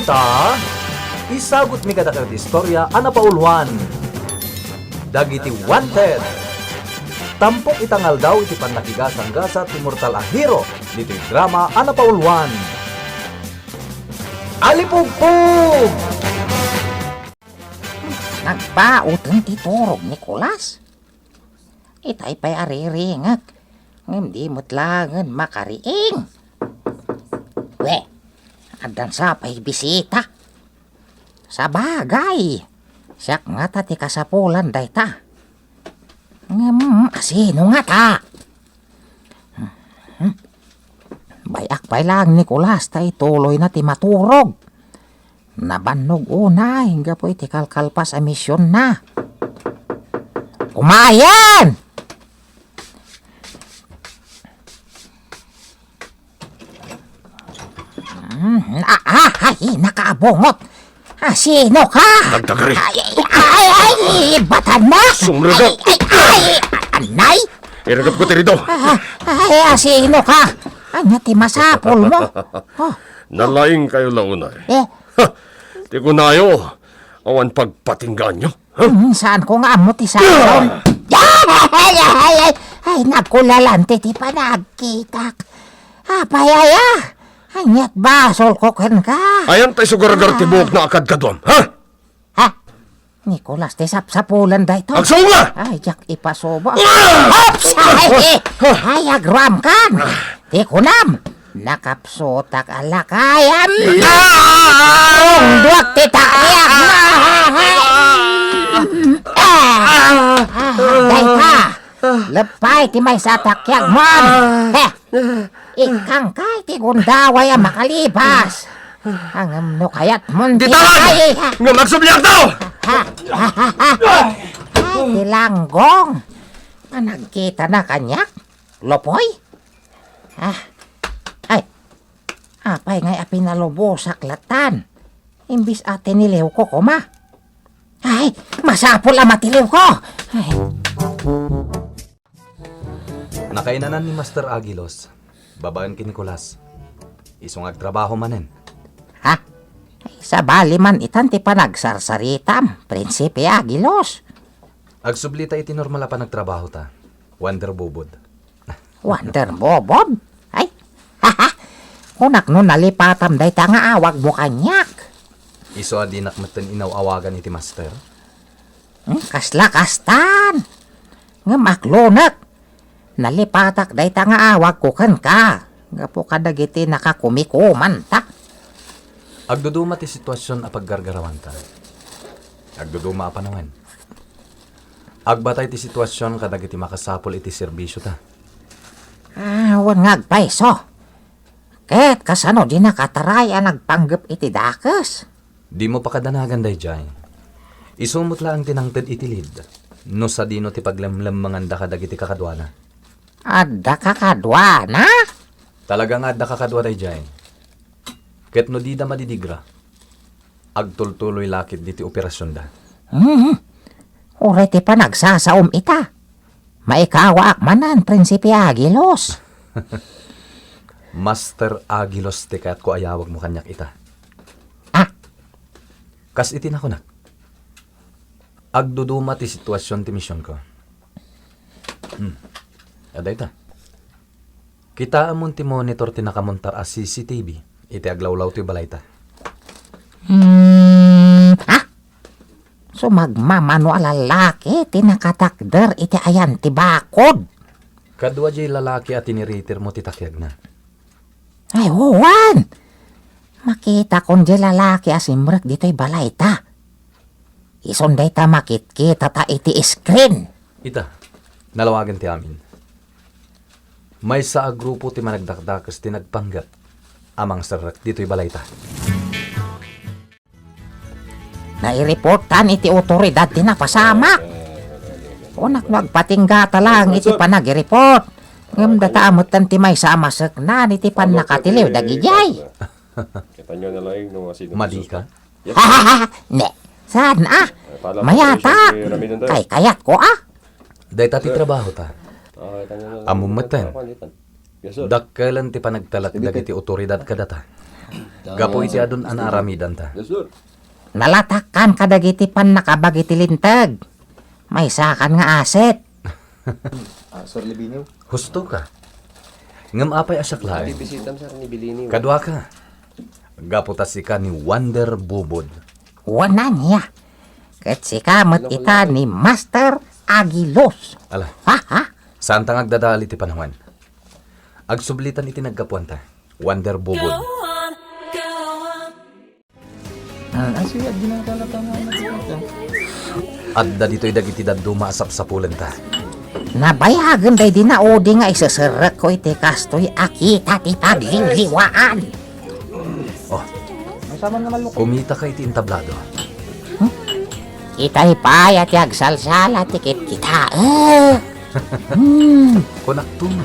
ita, isagot mi kada ket istorya ana paulwan. Dagiti wanted. Tampok itangal daw iti pannakigasang-gasa ti mortal a hero dito drama ana paulwan. Alipugpog! Nagbautang titurog ni Kulas. Itay pa'y ariringag. Ngam di mutlangan makariing. We, andan sa pa'y bisita. Sa bagay. Siyak nga ta ti kasapulan day ta. Ngam, asino nga ta? Bayak pa'y lang ni Kulas tay tuloy na ti maturog. Nabannog una, hingga po iti kalkalpas a misyon na. Kumayan! Ay, nakaabungot. Sino ka? Nagdagari. Ay, batan na. Sumragap. Ay, anay? Iragap ko tirito. Ay, sino ka? Anya ti masapol mo. Nalaing kayo launa eh. Eh, Di ko nayo. Awan pagpatinggan nyo. saan ko nga mo ti sapol? Ay, nagkulalante ti panagkitak. Payaya. Anyat basol ko ken ka. Ayan tayo sugaragar tibok na akad kadwam. Ha? Ha? Nicolas, ti sapsapulan da ito. Agsunga! Ay, jak ipasoba. Ops! Ay, agram kan. Ti kunam. Nakapsotak alakayan. Duwag ti takiyak na. Day ka. Lepay ti may satakyak man. Ikang kay ti gundaway ang makalibas. Ang no kayat mon Di tawag! Nga magsubliyak daw! Ti langgong. Nagkita na kanyak? Lopoy? Apay ngay apinalubo sa klatan. Imbis ate niliw ko kuma. Ay, masapol ang matiliw ko. Ay. Nakainanan ni Master Agilos. Babaen ki Nicolas. Isong agtrabaho manen. Ha? Ay, sa bali man itan ti panagsarsaritam, Prinsipe Agilos. Agsublita iti normal pa nagtrabaho ta. Wonder bubod. Wonder Bobob? Ay, haha. Kunak no nalipatam day ta nga awag mo kanyak. Iso adinak maten inaw-awagan iti Master. Kasla kastan. Nga maklonak. Nalipatak day ta nga awag ko kan ka. Nga po kadagiti nakakumikuman ta. Agduduma ti sitwasyon a paggargarawan ta. Agduduma a panangan. Agbatay ti sitwasyon kadagiti makasapol iti serbisyo ta. Wan ngagpaiso. Ket kasano di nakataray ang nagpanggap iti dakes. Di mo pa kadanagan day jay. Isumot lang tinangted iti lid. No sa dino ti paglamlam manganda kadagiti kakadwana. Adda kakadwana? Talagang adda kakadwa day jay. Ket no di da madidigra. Agtultuloy lakit diti operasyon da. Uray ti pa nagsasaom ita. Maikawa akmanan, Prinsipe Agilos. Master Agilos ti kaya't ko ayawag mo kanyak ita. Kas iti na ko na. Agduduma ti sitwasyon ti misyon ko. Aday ta. Kita amon ti monitor ti nakamontar as CCTV. Iti aglawlaw ti balay ta. So magmamano alalaki ti nakatakder iti ayan ti bakod. Kadwa jay lalaki at tiniritir mo ti takyag na. Ay, huwan! Makita kon di lalaki asimrek dito'y balay ta. Isunday ta makit-kita ta iti screen. Ita, nalawagan ti amin. May sa grupo ti managdakdakas ti nagpanggap. Amang sarak dito'y balay ta. Naireportan iti otoridad ti napasamak. Unak magpatinggata lang iti panag-report. Ngam data amutan ti may samasek na iti pan nakatiliw dagijay. Mali ka? Ne, saan mayata. Kay kayat ko Day ti trabaho ta. Amumatan. Dakkalan ti panagtalak dagiti otoridad kadata. Gapo iti adon anaramidan ta. Nalatakan kadagiti pan nakabagiti lintag. May sakan nga aset. Husto ka. Ngam apay asaklay. Kadwa ka. Gapo ta sika ni Wonder Bubod. Wana niya. Kat si kamot ita ni Master Agilos. Ala, Ha? saan tang agdadali ti panawan? Agsublitan iti naggapuan ta. Wonder Bubod. Adda dito'y dagiti daddo maasap-sapulan ta. Nabayagan day din na odi nga isasarak ko iti kastoy akita ti pagliliwaan. Oh, kumita ka iti intablado. Itay payat yag salsala tikit kita. Kunaktun.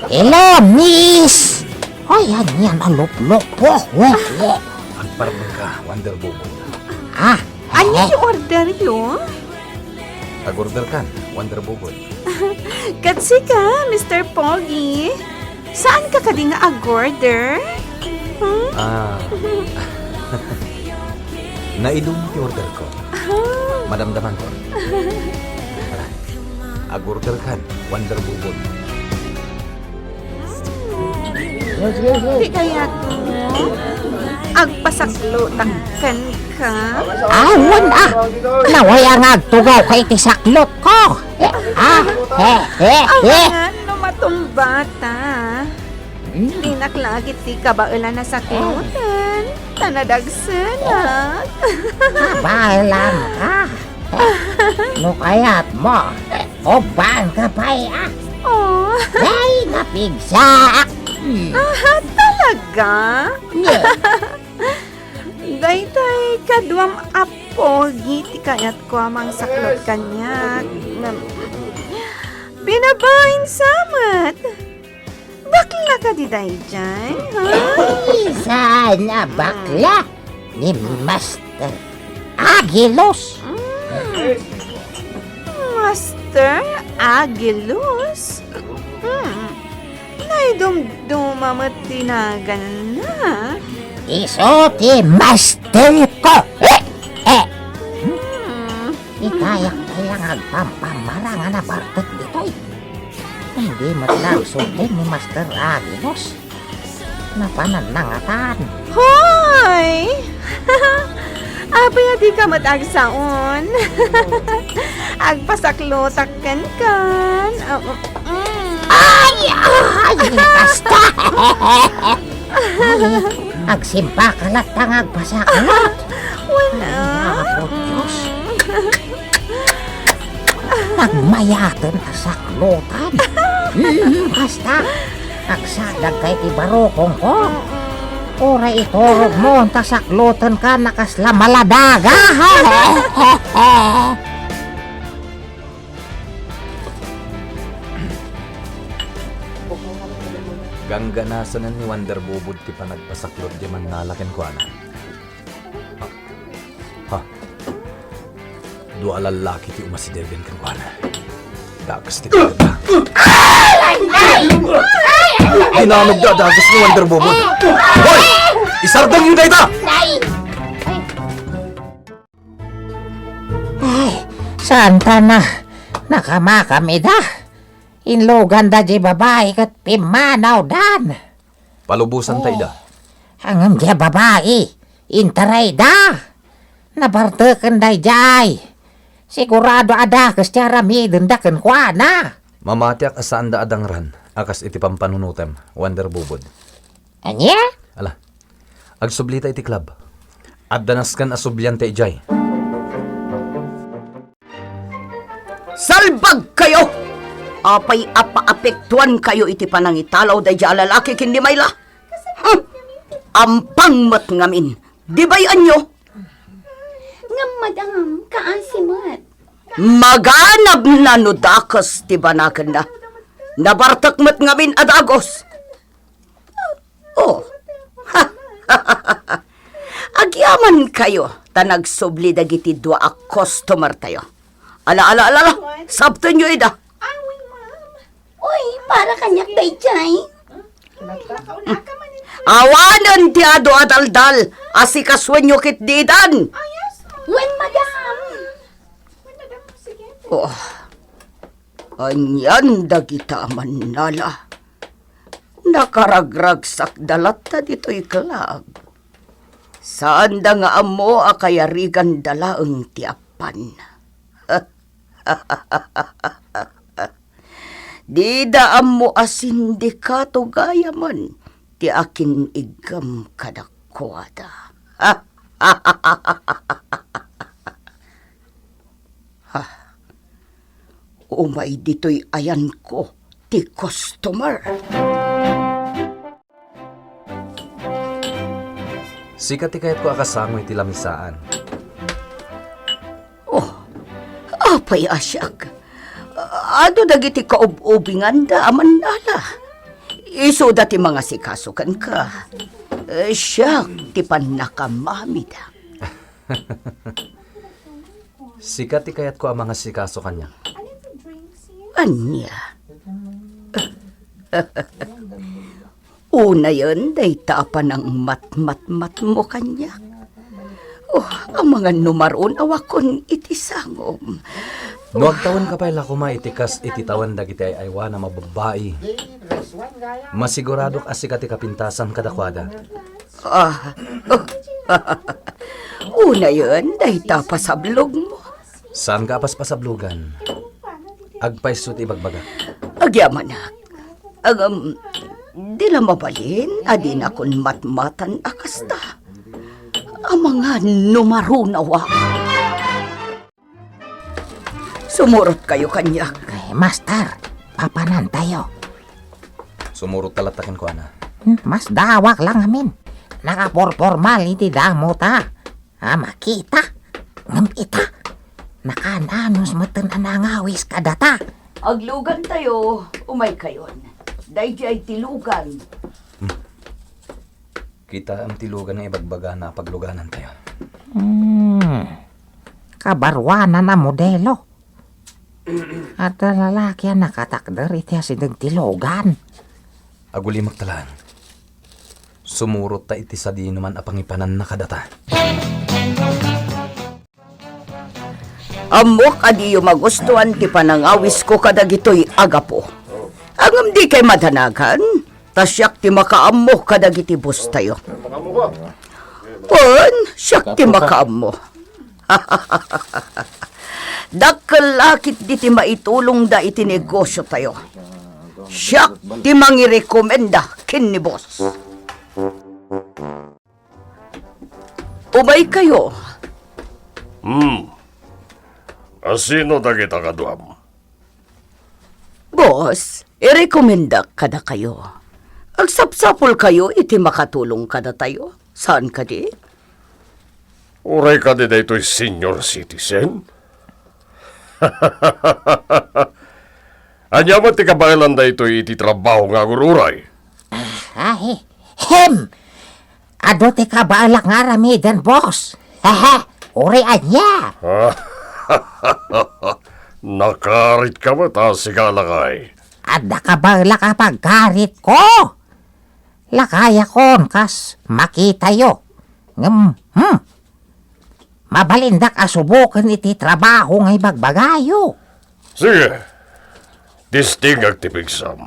Hello, miss! Hoy, yan aluplok. Agparang ka, Wonder Bubod. Ano yung order yun? Tag-order kan, Wonder Bubod. Katsi ka, Mr. Pogi. Saan ka nga ag-order? Nailong ti order ko. Madamdaman ko. Tara, ag-order kan, Wonder Bubod. Di kaya ko agpasaklutan ka? Awan nawaya nga agtugaw kay iti saklot ko. Ano matong bata? Di naklagit ti kabailan na saklutan. Tanadagsanak. Bailan ka. No kayat mo. O baan ka pa Oh, Ay, napigsak. talaga? Daytay kadwam apogi ti kayat ko amang saklot kanya. Pinabain samat. Bakla ka di day dyan, ha? Sana bakla ni Master Agilos. Master Agilos? Naidumdumamat tinagan na. Iso ti Master ko. Ikaya agpampamarang na bartot dito'y. Hindi matlang sutin ni Master Agilos. Napananangatan. Hoy! Abay, di ka matagsaon. Agpasaklotakan kan. Ay, basta! Agsimpa ka lang tangag pasakot. Wala. Ay, Diyos. Nagmayatan na saklotan. Basta, agsadag kay ti barokong ko. Ora itorog mo, tasaklotan ka nakasla maladaga. Gangganasan ni Wonder Bubod ti panagpasaklot di man nalakin ko ana. Ha? Dua lalaki ti umasidergan kan ko ana. Dagas ti kaganda. Inanog dagas ni Wonder Bubod. Hoy! Isardang yung dayta! Santa na, nakamakamida. Inlogan da di babae kat pimanaw dan. Palubusan tayo da. Hangam di babae, intaray da. Nabartakan da jay. Sigurado ada kasyara midin da kwa na. Mamatiak asaan da adang ran. Akas iti pampanunutem, Wonder Bubod. Anya? Ala, agsublita iti club. Addanas kan asublyan ta ijay. Salbag kayo! Apay apa-apektuan kayo iti panangitalaw da dya lalaki kindi mayla. Ampang mat ngamin. Di bayan nyo? Nga madam, kaasimat. Maganab na no dakas ti banakan na. Nabartak mat ngamin adagos. Oh. Agyaman kayo tanagsubli dagiti dua a customer tayo. Ala, sabto nyo ida. Uy, para kanyak day jay. Awanan ti ado adaldal, asikaswenyo kit didan. Wen, madam. Oh, anyan dagita manala. Nakaragragsak dalata dito'y kalag. Saan da nga amo akayarigan dalaang tiapan. Di da amo asindikato gayaman ti akin igam kadakwada. Umay dito'y ayan ko ti customer. Sikat ti kayat ko akasangoy ti lamisaan. Apay asyak. Ado dagiti kaub-ubingan da aman nala. Iso dati mga sikasukan ka. Siyak ti panakamami da. Sikat ti kayat ko ang mga sikaso kanya. Anya? Una yun, day tapan ng mat mo kanya. Oh, ang mga numaron awakon itisangom. Nuag taon ka pa lakuma itikas ititawan dagiti ay aywa na mababae. Masiguradok asikat ti kapintasan kadakwada. Una yun, day tapasablog mo. Saan ka paspasablugan? Agpaisot ibagbaga. Agyamanak. Di na mabalin, adin akon matmatan akasta. Ang mga numarunawa. Sumurot kayo kanya. Ay, master, papanan tayo. Sumurot talatakin ko, ana. Mas dawak lang amin. Nakaporpormal iti damo ta. Makita. Ngam ita. Nakananos matan anangawis kadata. Aglugan tayo, umay kayon. Dayjay tilugan. Kita ang tilugan ng ibagbaga na pagluganan tayo. Kabarwana na modelo. At lalaki ang nakatakder iti asidang tilugan. Aguli magtalaan. Sumurot ta iti sa di naman apangipanan na kadata. Amok adiyo magustuhan ti panangawis ko kadagitoy agapo. Angam di kay madanagan, tasyak ti makaamok kadagiti bus tayo. Pon, syak ti makaamo. Dakkalakit di ti maitulong da iti negosyo tayo. Syak ti mangirekomenda kin ni boss. Umay kayo. Asino dagita kaduam? Boss, irekomenda kada kayo. Agsapsapol kayo, iti makatulong kada tayo. Saan ka di? Uray ka di daytoy senior citizen? Anya mo ti kabailan daytoy iti trabaho nga gururay? Ay, ado ti kabalak nga ramidan, boss. Uri anya. Nakarit ka ba ta sigalakay? Adda kabalak kapag garit ko. Lakaya kon kas makita yo. Mabalindak asubukan iti trabaho nga ibagbagayo. Sige, disting agtipigsam.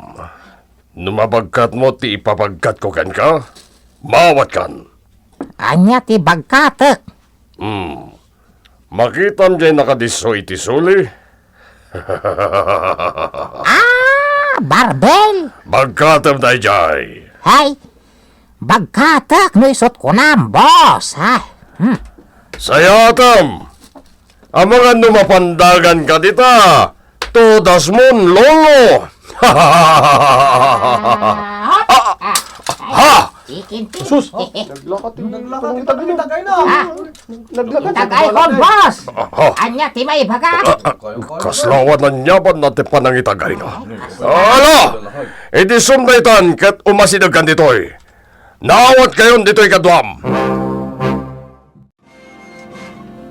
Numabagkat mo ti ipabagkat ko kan ka, mawat kan. Anya ti bagkatek. Makitam dyan nakadiso iti suli. Barbel. Bagkatam tayo jay. Hay, bagkatek no isot ko na, boss. Sayatam, ang mga numapandagan ka dita, todas mon lolo. Ha! Sus! Tagay ko, boss! Anya, ti may baga! Kaslawan na nyapan natin panangitagay na. Ala! Iti sumdaitan kat umasidagan ditoy. Naawat kayon ditoy kadwam.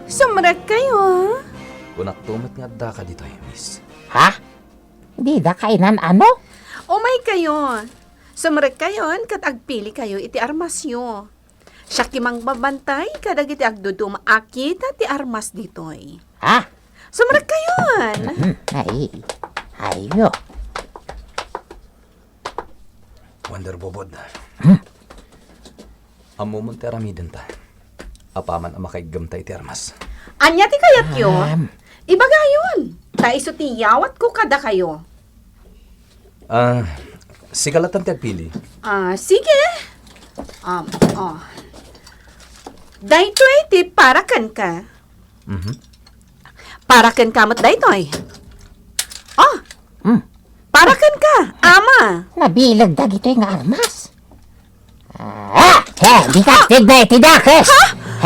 Sumrag kayo. Kunak tumat nga da ka dito, miss. Ha? Di da kainan ano? Umay kayo. Sumrek kayon, kat agpili kayo iti armasyo. Siya kimang babantay, kadag iti agdudum akita ti armas ditoy. Ha? Sumrek kayon! Ayo. Wonder Bobod. Amo mo ti aramiden ta. Apaman ang makaigamtay ti armas. Anya ti kayat yo? Iba gayon. Ta iso ti yawat ko kada kayo. Sigalatan ti agpili. Sige. Daytoy ti parakan ka. Parakan kamot daytoy. Parakan ka, ama. Nabilag dagito yung armas. Di ka tigna itidakes.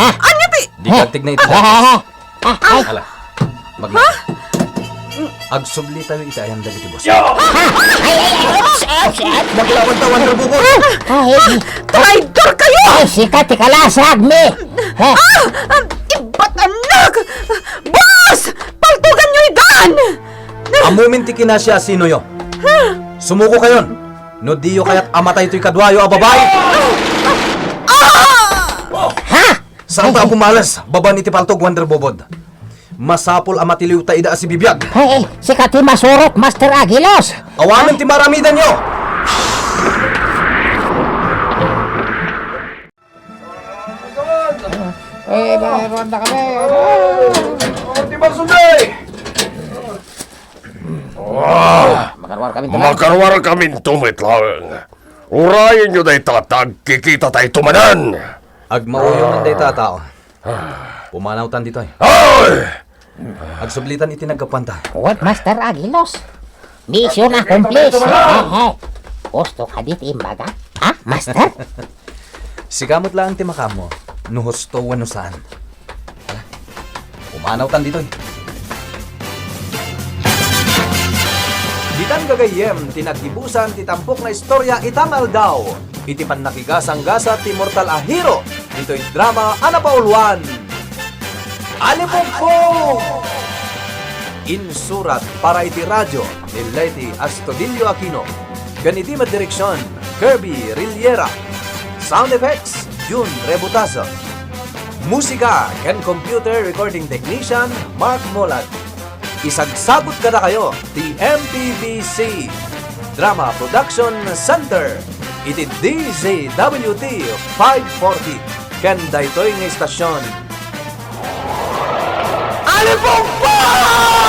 Anya ti? Di katig na ito. Ala. Agsubli tayo itayang dagiti boss. Maglaban ta, Wonder Bobod. Traitor kayo! Ay, sikat ti kalasag mi. Ibat anak! Boss! Paltugan nyo idan! Amumin ti kinasya sino yo. Sumuko kayon. No diyo kayat amatay to'y kadwayo a babae. Saan ta pumalas? Baban iti paltog, Wonder Bobod. Masapol amatiliw ta ida si bibiyag. Hey, sikat ti masurot, Master Agilos. Awanan ti maramidan nyo. Meron na kami. Di ba sunday? Makarwar kami tumit lang. Urayan nyo day tatag, kikita tayo tumanan. Agmauyo man day tao. Pumanawtan dito ay. Agsublitan iti nagkapanta. What, Master Agilos? Mission accomplished. Gusto ka dito imbaga? Ha, Master? Sikamot lang ti makamo. Nuhusto wano saan. Pumanawtan dito ay. Ditan gagayem, tinatibusan, titampok na istorya itangal daw. Iti pan nakigasang-gasa ti mortal a hero. Dito'y drama anapauluan. ALIPUGPOG! Insurat para iti radyo ni Lady Astudillo Aquino. Ganiti madireksyon, Kirby Rillera. Sound effects, June Rebutazo. Musika and computer recording technician, Mark Molag. Isagsagot ka na kayo, the MPBC Drama Production Center. Iti DZWT 540. Ken daytoy nga istasyon. ALIPUGPOG!